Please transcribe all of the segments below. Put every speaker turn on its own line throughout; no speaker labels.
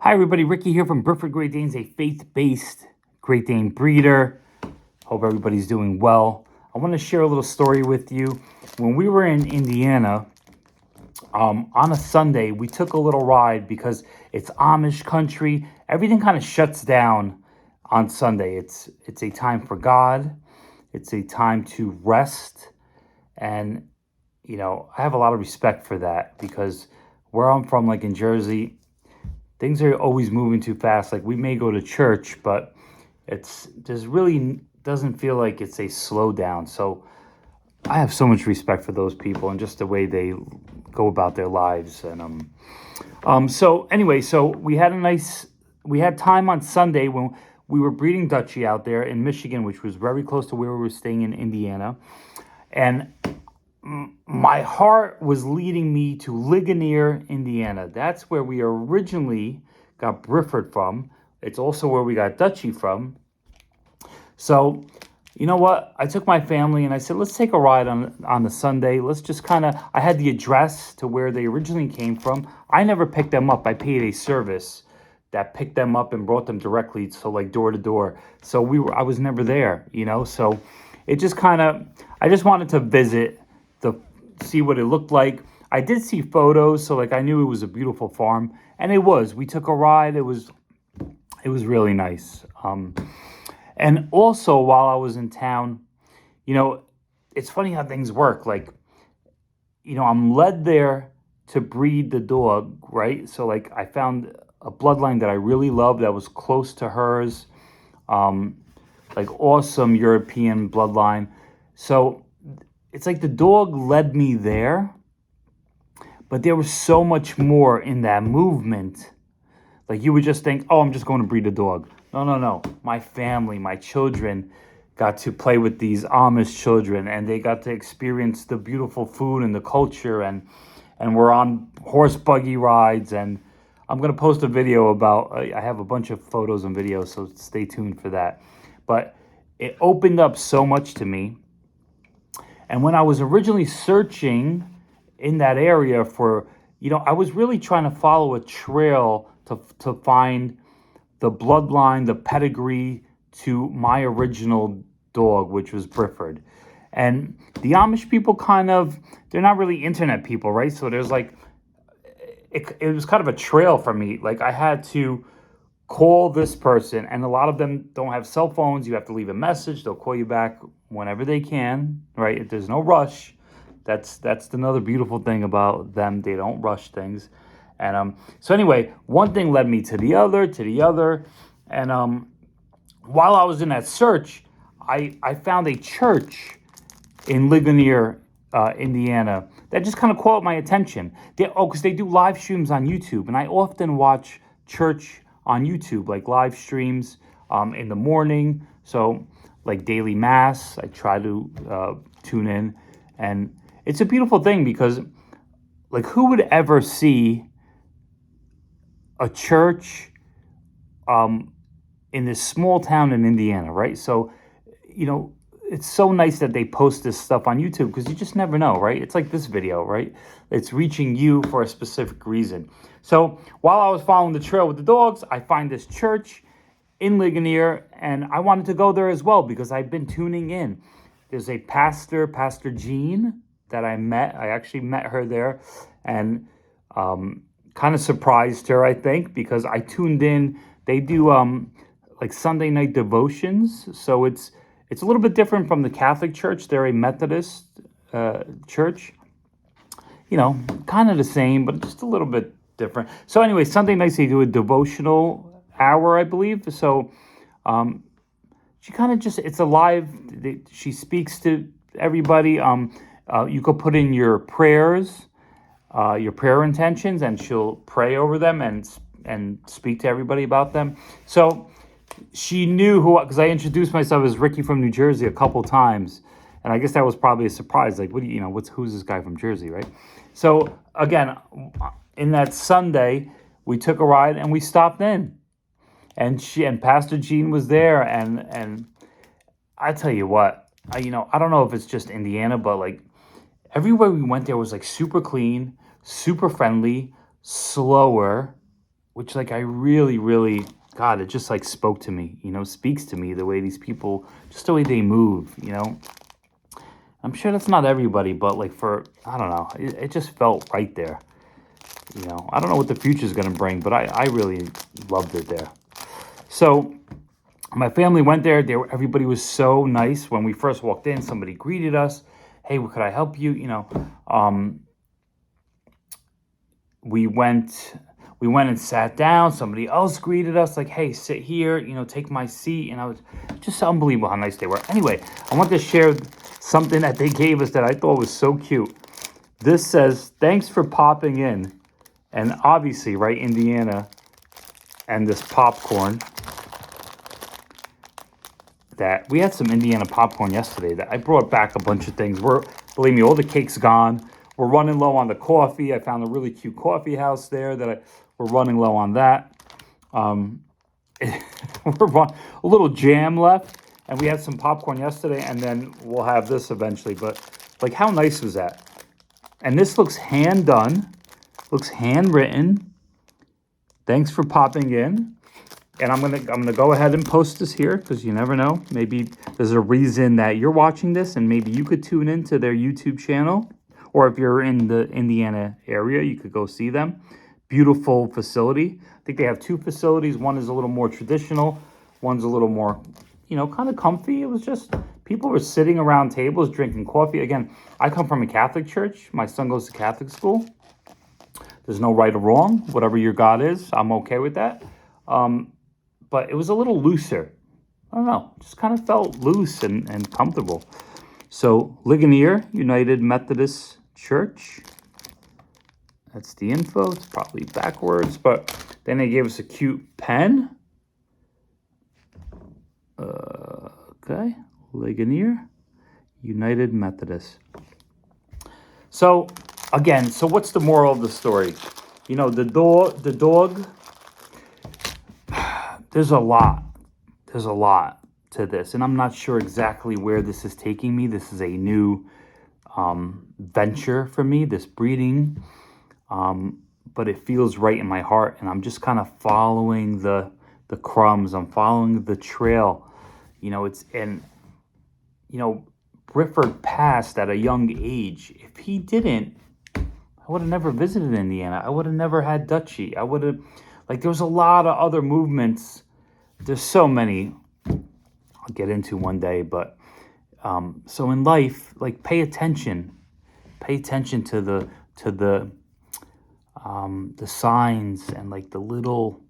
Hi, everybody. Ricky here from Burford Great Danes, a faith-based Great Dane breeder. Hope everybody's doing well. I want to share a little story with you. When we were in Indiana, on a Sunday, we took a little ride because it's Amish country. Everything kind of shuts down on Sunday. It's a time for God. It's a time to rest. And, I have a lot of respect for that because where I'm from, like in Jersey, things are always moving too fast. Like we may go to church, but there's really doesn't feel like it's a slowdown. So I have so much respect for those people and just the way they go about their lives. And so anyway, so we had time on Sunday when we were breeding Dutchie out there in Michigan, which was very close to where we were staying in Indiana. And my heart was leading me to Ligonier, Indiana. That's where we originally got Brifford from. It's also where we got Dutchie from. So, you know what? I took my family and I said, let's take a ride on the Sunday. Let's just I had the address to where they originally came from. I never picked them up. I paid a service that picked them up and brought them directly, so like door to door. So I was never there, So it just I just wanted to visit see what it looked like. I did see photos, so I knew it was a beautiful farm, and it was. We took a ride. It was really nice. And also while I was in town, it's funny how things work. I'm led there to breed the dog, right? So I found a bloodline that I really loved that was close to hers, awesome European bloodline. So it's like the dog led me there, but there was so much more in that movement. Like you would just think, oh, I'm just going to breed a dog. No. My family, my children got to play with these Amish children, and they got to experience the beautiful food and the culture, and we're on horse buggy rides. And I'm going to post a video about, I have a bunch of photos and videos, so stay tuned for that. But it opened up so much to me. And when I was originally searching in that area for, I was really trying to follow a trail to find the bloodline, the pedigree to my original dog, which was Brifford. And the Amish people they're not really internet people, right? So there's it was kind of a trail for me. I had to call this person, and a lot of them don't have cell phones. You have to leave a message. They'll call you back whenever they can, right? There's no rush. That's another beautiful thing about them. They don't rush things. And so anyway, one thing led me to the other. And while I was in that search, I found a church in Ligonier, Indiana, that just kind of caught my attention. Because they do live streams on YouTube, and I often watch church on YouTube, like live streams in the morning. So like daily mass, I try to tune in. And it's a beautiful thing because who would ever see a church in this small town in Indiana, right? So, it's so nice that they post this stuff on YouTube because you just never know, right? It's like this video, right? It's reaching you for a specific reason. So while I was following the trail with the dogs, I find this church in Ligonier, and I wanted to go there as well because I've been tuning in. There's a Pastor Jean, that I met. I actually met her there, and kind of surprised her, I think, because I tuned in. They do Sunday night devotions, so it's a little bit different from the Catholic Church. They're a Methodist church. Kind of the same, but just a little bit different. So anyway, Sunday nights they do a devotional hour, I believe. So she kind of it's a live. She speaks to everybody. You could put in your prayers, your prayer intentions, and she'll pray over them and speak to everybody about them. So she knew because I introduced myself as Ricky from New Jersey a couple times, and I guess that was probably a surprise. Like, who's this guy from Jersey, right? So again, in that Sunday, we took a ride and we stopped in, and Pastor Jean was there, and I tell you what, I don't know if it's just Indiana, but everywhere we went there was super clean, super friendly, slower, which like I really, really, God, it just like spoke to me, speaks to me, the way these people, just the way they move, I'm sure that's not everybody, but like I don't know, it just felt right there. I don't know what the future is going to bring, but I really loved it there. So my family went there. Everybody was so nice. When we first walked in, somebody greeted us. Hey, could I help you? We went and sat down. Somebody else greeted us like, hey, sit here, take my seat. And I was just unbelievable how nice they were. Anyway, I want to share something that they gave us that I thought was so cute. This says, thanks for popping in. And obviously, right, Indiana, and this popcorn. That we had some Indiana popcorn yesterday that I brought back a bunch of things. Believe me, all the cake's gone. We're running low on the coffee. I found a really cute coffee house there we're running low on that. A little jam left, and we had some popcorn yesterday, and then we'll have this eventually. But like, how nice was that? And this looks hand done, looks handwritten. Thanks for popping in. And I'm gonna go ahead and post this here because you never know. Maybe there's a reason that you're watching this, and maybe you could tune into their YouTube channel, or if you're in the Indiana area, you could go see them. Beautiful facility. I think they have two facilities. One is a little more traditional. One's a little more, kind of comfy. It was just people were sitting around tables drinking coffee. Again, I come from a Catholic church. My son goes to Catholic school. There's no right or wrong. Whatever your God is, I'm okay with that. But it was a little looser. I don't know, just kind of felt loose and comfortable. So, Ligonier, United Methodist Church. That's the info. It's probably backwards, but then they gave us a cute pen. Okay, Ligonier, United Methodist. So, again, what's the moral of the story? The dog, there's a lot to this, and I'm not sure exactly where this is taking me. This is a new venture for me, this breeding, but it feels right in my heart, and I'm just kind of following the crumbs. I'm following the trail. Brifford passed at a young age. If he didn't, I would have never visited Indiana. I would have never had Dutchie. I would have, there was a lot of other movements. There's so many I'll get into one day, but so in life, pay attention to the signs and the little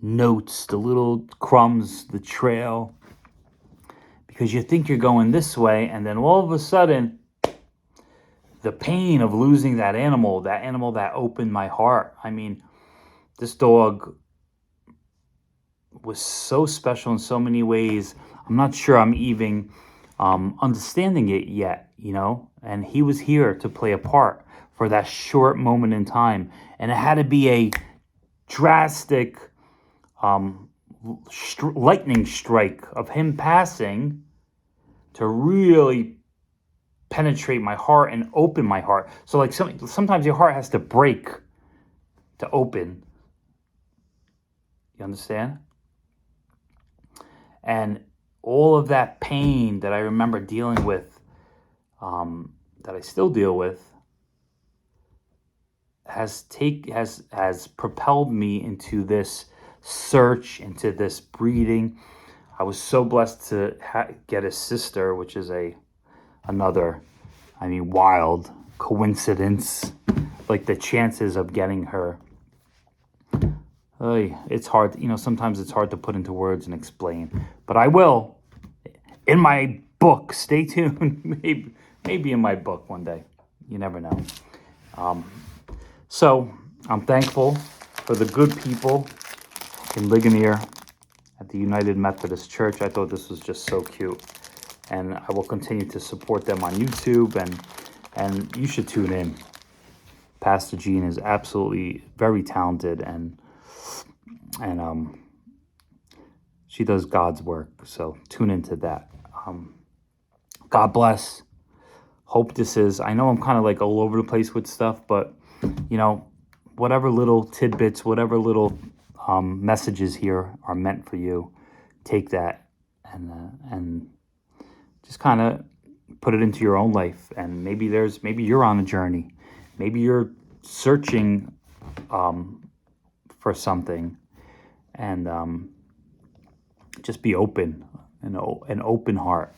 notes, the little crumbs, the trail, because you think you're going this way, and then all of a sudden, the pain of losing that animal that opened my heart. I mean, this dog was so special in so many ways. I'm not sure I'm even understanding it yet, and he was here to play a part for that short moment in time. And it had to be a drastic lightning strike of him passing to really penetrate my heart and open my heart. So sometimes your heart has to break to open. You understand? And all of that pain that I remember dealing with, that I still deal with, has propelled me into this search, into this breeding. I was so blessed to get a sister, which is another, wild coincidence. The chances of getting her, it's hard. Sometimes it's hard to put into words and explain. But I will, in my book. Stay tuned. Maybe in my book one day. You never know. So I'm thankful for the good people in Ligonier at the United Methodist Church. I thought this was just so cute. And I will continue to support them on YouTube, and you should tune in. Pastor Jean is absolutely very talented, and she does God's work. So tune into that. God bless. Hope this is, I know I'm kind of all over the place with stuff, but whatever little tidbits, whatever little messages here are meant for you, take that and just kind of put it into your own life. And maybe you're on a journey. Maybe you're searching for something, and just be open, an open heart.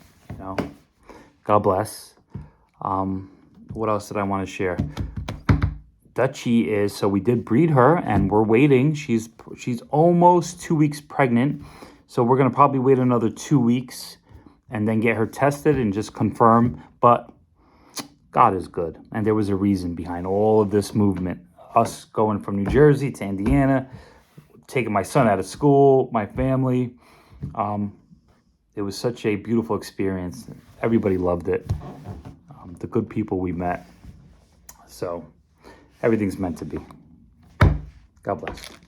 God bless. What else did I want to share? Dutchie so we did breed her, and we're waiting. She's almost 2 weeks pregnant, so we're gonna probably wait another 2 weeks and then get her tested and just confirm. But God is good, and there was a reason behind all of this movement. Us going from New Jersey to Indiana, taking my son out of school, my family. It was such a beautiful experience. Everybody loved it. The good people we met. So everything's meant to be. God bless.